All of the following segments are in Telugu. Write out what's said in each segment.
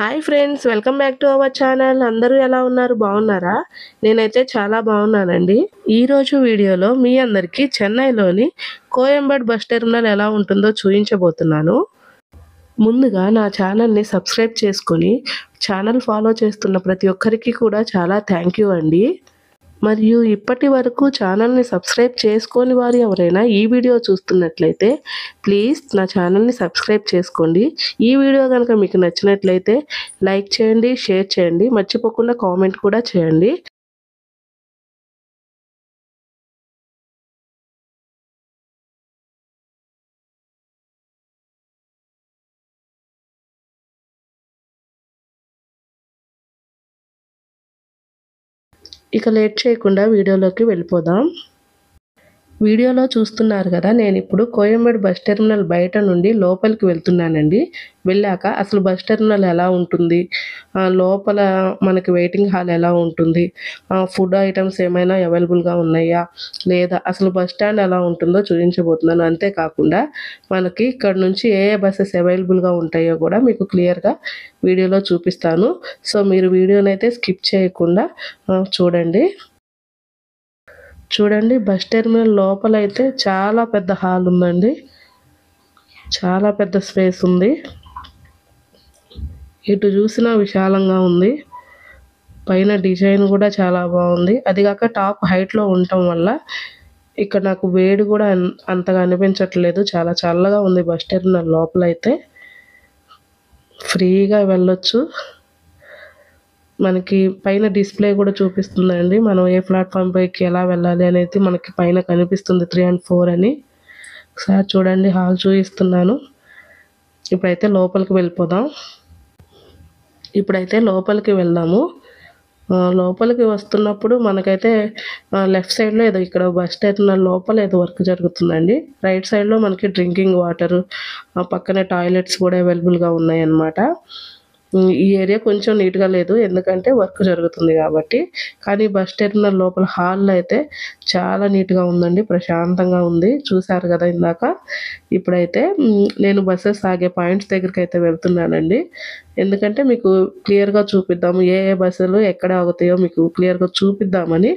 Hi friends, welcome back to our channel. అందరూ ఎలా ఉన్నారు? బాగున్నారా? నేనైతే చాలా బాగున్నానండి. ఈరోజు వీడియోలో మీ అందరికీ చెన్నైలోని కోయంబేడు బస్ టెర్మినల్ ఎలా ఉంటుందో చూపించబోతున్నాను. ముందుగా నా ఛానల్ని సబ్స్క్రైబ్ చేసుకొని ఛానల్ ఫాలో చేస్తున్న ప్రతి ఒక్కరికి కూడా చాలా థ్యాంక్ యూ అండి. మరియు ఇప్పటి వరకు ఛానల్ని సబ్స్క్రైబ్ చేసుకోని వారు ఎవరైనా ఈ వీడియో చూస్తున్నట్లయితే ప్లీజ్ నా ఛానల్ని సబ్స్క్రైబ్ చేసుకోండి. ఈ వీడియో కనుక మీకు నచ్చినట్లయితే లైక్ చేయండి, షేర్ చేయండి, మర్చిపోకుండా కామెంట్ కూడా చేయండి. ఇక లేట్ చేయకుండా వీడియోలోకి వెళ్ళిపోదాం. వీడియోలో చూస్తున్నారు కదా, నేను ఇప్పుడు కోయంబేడు బస్ టెర్మినల్ బయట నుండి లోపలికి వెళ్తున్నానండి. వెళ్ళాక అసలు బస్ టెర్మినల్ ఎలా ఉంటుంది, లోపల మనకి వెయిటింగ్ హాల్ ఎలా ఉంటుంది, ఫుడ్ ఐటమ్స్ ఏమైనా అవైలబుల్గా ఉన్నాయా లేదా, అసలు బస్ స్టాండ్ ఎలా ఉంటుందో చూపించబోతున్నాను. అంతేకాకుండా మనకి ఇక్కడ నుంచి ఏ బస్సెస్ అవైలబుల్గా ఉంటాయో కూడా మీకు క్లియర్గా వీడియోలో చూపిస్తాను. సో మీరు వీడియోనైతే స్కిప్ చేయకుండా చూడండి. బస్ టెర్మినల్ లోపల అయితే చాలా పెద్ద హాల్ ఉందండి. చాలా పెద్ద స్పేస్ ఉంది. ఇటు చూసినా విశాలంగా ఉంది. పైన డిజైన్ కూడా చాలా బాగుంది. అది కాక టాప్ హైట్లో ఉండటం వల్ల ఇక్కడ నాకు వేడి కూడా అంతగా అనిపించట్లేదు. చాలా చల్లగా ఉంది బస్ టెర్మినల్ లోపల అయితే. ఫ్రీగా వెళ్ళొచ్చు. మనకి పైన డిస్ప్లే కూడా చూపిస్తుందండి, మనం ఏ ప్లాట్ఫామ్ పైకి ఎలా వెళ్ళాలి అనేది మనకి పైన కనిపిస్తుంది 3 and 4 అని. ఒకసారి చూడండి, హాల్ చూపిస్తున్నాను. ఇప్పుడైతే లోపలికి వెళ్ళిపోదాం. లోపలికి వెళ్దాము. లోపలికి వస్తున్నప్పుడు మనకైతే లెఫ్ట్ సైడ్లో ఏదో ఇక్కడ బస్ టెర్మినల్ లోపల ఏదో వర్క్ జరుగుతుందండి. రైట్ సైడ్లో మనకి డ్రింకింగ్ వాటరు, పక్కనే టాయిలెట్స్ కూడా అవైలబుల్గా ఉన్నాయి అన్నమాట. ఈ ఏరియా కొంచెం నీట్గా లేదు, ఎందుకంటే వర్క్ జరుగుతుంది కాబట్టి. కానీ బస్ టెర్మినల్ లోపల హాల్లో అయితే చాలా నీట్గా ఉందండి, ప్రశాంతంగా ఉంది. చూశారు కదా ఇందాక. ఇప్పుడైతే నేను బస్సెస్ ఆగే పాయింట్స్ దగ్గరికి అయితే వెళ్తున్నానండి. ఎందుకంటే మీకు క్లియర్గా చూపిద్దాము, ఏ బస్సులు ఎక్కడ ఆగుతాయో మీకు క్లియర్గా చూపిద్దామని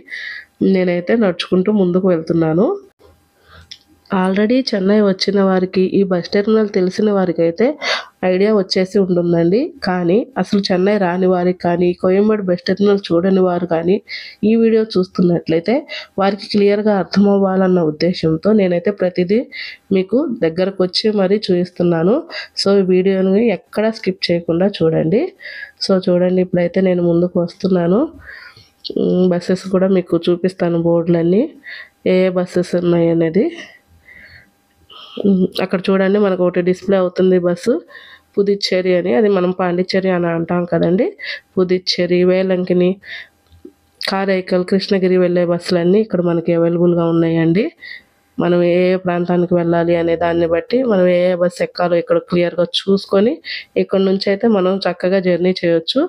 నేనైతే నడుచుకుంటూ ముందుకు వెళ్తున్నాను. ఆల్రెడీ చెన్నై వచ్చిన వారికి, ఈ బస్ టెర్మినల్ తెలిసిన వారికి అయితే ఐడియా వచ్చేసి ఉంటుందండి. కానీ అసలు చెన్నై రాని వారికి కానీ, కోయంబేడు బస్ టెర్మినల్ చూడని వారు కానీ ఈ వీడియో చూస్తున్నట్లయితే వారికి క్లియర్గా అర్థమవ్వాలన్న ఉద్దేశంతో నేనైతే ప్రతిదీ మీకు దగ్గరకు వచ్చి మరీ చూపిస్తున్నాను. సో ఈ వీడియోని ఎక్కడా స్కిప్ చేయకుండా చూడండి. చూడండి, ఇప్పుడైతే నేను ముందుకు వస్తున్నాను. బస్సెస్ కూడా మీకు చూపిస్తాను, బోర్డులన్నీ ఏ బస్సెస్ ఉన్నాయి అనేది. అక్కడ చూడండి, మనకు ఒకటి డిస్ప్లే అవుతుంది బస్సు పుదుచ్చేరి అని. అది మనం పాండిచ్చేరి అని అంటాం కదండి. పుదుచ్చేరి, వేలంకిని, కారైకల్, కృష్ణగిరి వెళ్ళే బస్సులన్నీ ఇక్కడ మనకి అవైలబుల్గా ఉన్నాయండి. మనం ఏ ప్రాంతానికి వెళ్ళాలి అనే దాన్ని బట్టి మనం ఏ బస్సు ఎక్కాలో ఇక్కడ క్లియర్గా చూసుకొని ఇక్కడ నుంచి అయితే మనం చక్కగా జర్నీ చేయొచ్చు.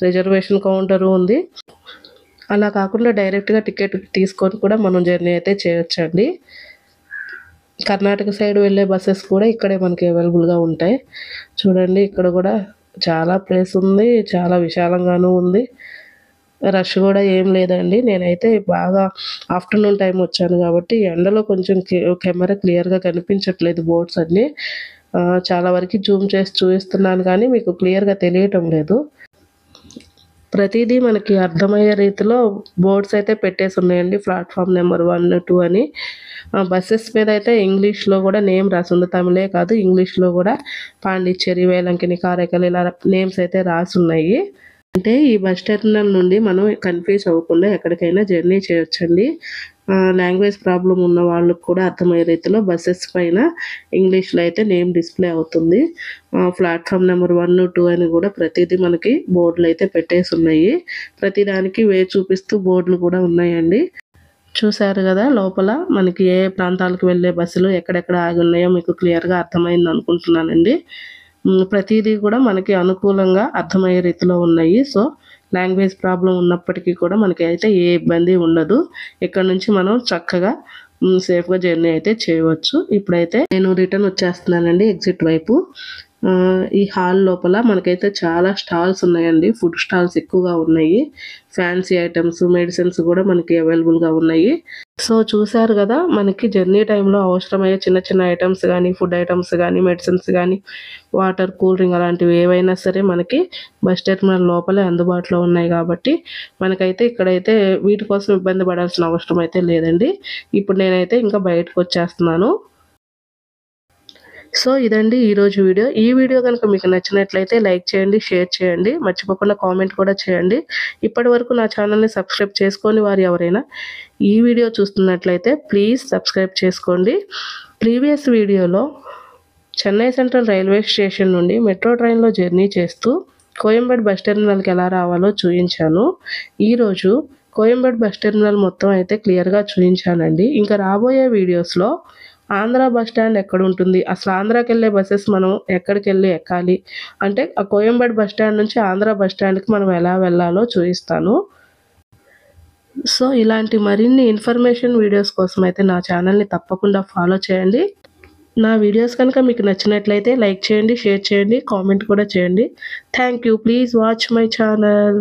రిజర్వేషన్ కౌంటరు ఉంది. అలా కాకుండా డైరెక్ట్గా టికెట్ తీసుకొని కూడా మనం జర్నీ అయితే చేయొచ్చండి. కర్ణాటక సైడ్ వెళ్ళే బస్సెస్ కూడా ఇక్కడే మనకి అవైలబుల్గా ఉంటాయి. చూడండి, ఇక్కడ కూడా చాలా ప్లేస్ ఉంది, చాలా విశాలంగానూ ఉంది. రష్ కూడా ఏం లేదండి. నేనైతే బాగా ఆఫ్టర్నూన్ టైం వచ్చాను కాబట్టి ఎండలో కొంచెం కెమెరా క్లియర్గా కనిపించట్లేదు, బోర్డ్స్ అన్నీ. చాలా వరకు జూమ్ చేసి చూపిస్తున్నాను కానీ మీకు క్లియర్గా తెలియటం లేదు. ప్రతిదీ మనకి అర్థమయ్యే రీతిలో బోర్డ్స్ అయితే పెట్టేసి ఉన్నాయండి. ప్లాట్ఫామ్ నెంబర్ 1, 2 అని. బస్సెస్ మీద అయితే ఇంగ్లీష్లో కూడా నేమ్ రాసి ఉంది. తమిళే కాదు, ఇంగ్లీష్లో కూడా పాండిచ్చేరి, వేలంకిని, కారైకల్ ఇలా నేమ్స్ అయితే రాసి ఉన్నాయి. అంటే ఈ బస్ టెర్మినల్ నుండి మనం కన్ఫ్యూజ్ అవ్వకుండా ఎక్కడికైనా జర్నీ చేయొచ్చండి. లాంగ్వేజ్ ప్రాబ్లం ఉన్న వాళ్ళకు కూడా అర్థమయ్యే రీతిలో బస్సెస్ పైన ఇంగ్లీష్లో అయితే నేమ్ డిస్ప్లే అవుతుంది. ప్లాట్ఫామ్ నెంబర్ 1, 2 అని కూడా ప్రతిదీ మనకి బోర్డులు అయితే పెట్టేసి ఉన్నాయి. ప్రతిదానికి వే చూపిస్తూ బోర్డులు కూడా ఉన్నాయండి. చూశారు కదా, లోపల మనకి ఏ ప్రాంతాలకు వెళ్ళే బస్సులు ఎక్కడెక్కడ ఆగి ఉన్నాయో మీకు క్లియర్గా అర్థమైంది అనుకుంటున్నానండి. ప్రతిదీ కూడా మనకి అనుకూలంగా అర్థమయ్యే రీతిలో ఉన్నాయి. సో లాంగ్వేజ్ ప్రాబ్లం ఉన్నప్పటికీ కూడా మనకి అయితే ఏ ఇబ్బంది ఉండదు. ఇక్కడ నుంచి మనం చక్కగా సేఫ్గా జర్నీ అయితే చేయవచ్చు. ఇప్పుడైతే నేను రిటర్న్ వచ్చేస్తున్నానండి ఎగ్జిట్ వైపు. ఈ హాల్ లోపల మనకైతే చాలా స్టాల్స్ ఉన్నాయండి. ఫుడ్ స్టాల్స్ ఎక్కువగా ఉన్నాయి. ఫ్యాన్సీ ఐటమ్స్, మెడిసిన్స్ కూడా మనకి అవైలబుల్గా ఉన్నాయి. సో చూసారు కదా, మనకి జర్నీ టైంలో అవసరమయ్యే చిన్న చిన్న ఐటమ్స్ కానీ, ఫుడ్ ఐటమ్స్ కానీ, మెడిసిన్స్ కానీ, వాటర్, కూల్ డ్రింక్ అలాంటివి ఏవైనా సరే మనకి బస్ టెర్మినల్ లోపలే అందుబాటులో ఉన్నాయి. కాబట్టి మనకైతే ఇక్కడైతే వీటి కోసం ఇబ్బంది పడాల్సిన అవసరం అయితే లేదండి. ఇప్పుడు నేనైతే ఇంకా బయటకు వచ్చేస్తున్నాను. సో ఇదండి ఈరోజు వీడియో. ఈ వీడియో కనుక మీకు నచ్చినట్లయితే లైక్ చేయండి, షేర్ చేయండి, మర్చిపోకుండా కామెంట్ కూడా చేయండి. ఇప్పటి వరకు నా ఛానల్ని సబ్స్క్రైబ్ చేసుకొని వారు ఎవరైనా ఈ వీడియో చూస్తున్నట్లయితే ప్లీజ్ సబ్స్క్రైబ్ చేసుకోండి. ప్రీవియస్ వీడియోలో చెన్నై సెంట్రల్ రైల్వే స్టేషన్ నుండి మెట్రో ట్రైన్లో జర్నీ చేస్తూ కోయంబేడు బస్ టెర్మినల్కి ఎలా రావాలో చూపించాను. ఈరోజు కోయంబేడు బస్ టెర్మినల్ మొత్తం అయితే క్లియర్గా చూపించానండి. ఇంకా రాబోయే వీడియోస్లో ఆంధ్ర బస్ స్టాండ్ ఎక్కడ ఉంటుంది, అసలు ఆంధ్రాకి వెళ్ళే బస్సెస్ మనం ఎక్కడికి వెళ్ళి ఎక్కాలి, అంటే ఆ కోయంబేడు బస్ స్టాండ్ నుంచి ఆంధ్ర బస్ స్టాండ్కి మనం ఎలా వెళ్ళాలో చూపిస్తాను. సో ఇలాంటి మరిన్ని ఇన్ఫర్మేషన్ వీడియోస్ కోసం అయితే నా ఛానల్ని తప్పకుండా ఫాలో చేయండి. నా వీడియోస్ కనుక మీకు నచ్చినట్లయితే లైక్ చేయండి, షేర్ చేయండి, కామెంట్ కూడా చేయండి. Thank you. Please watch my channel.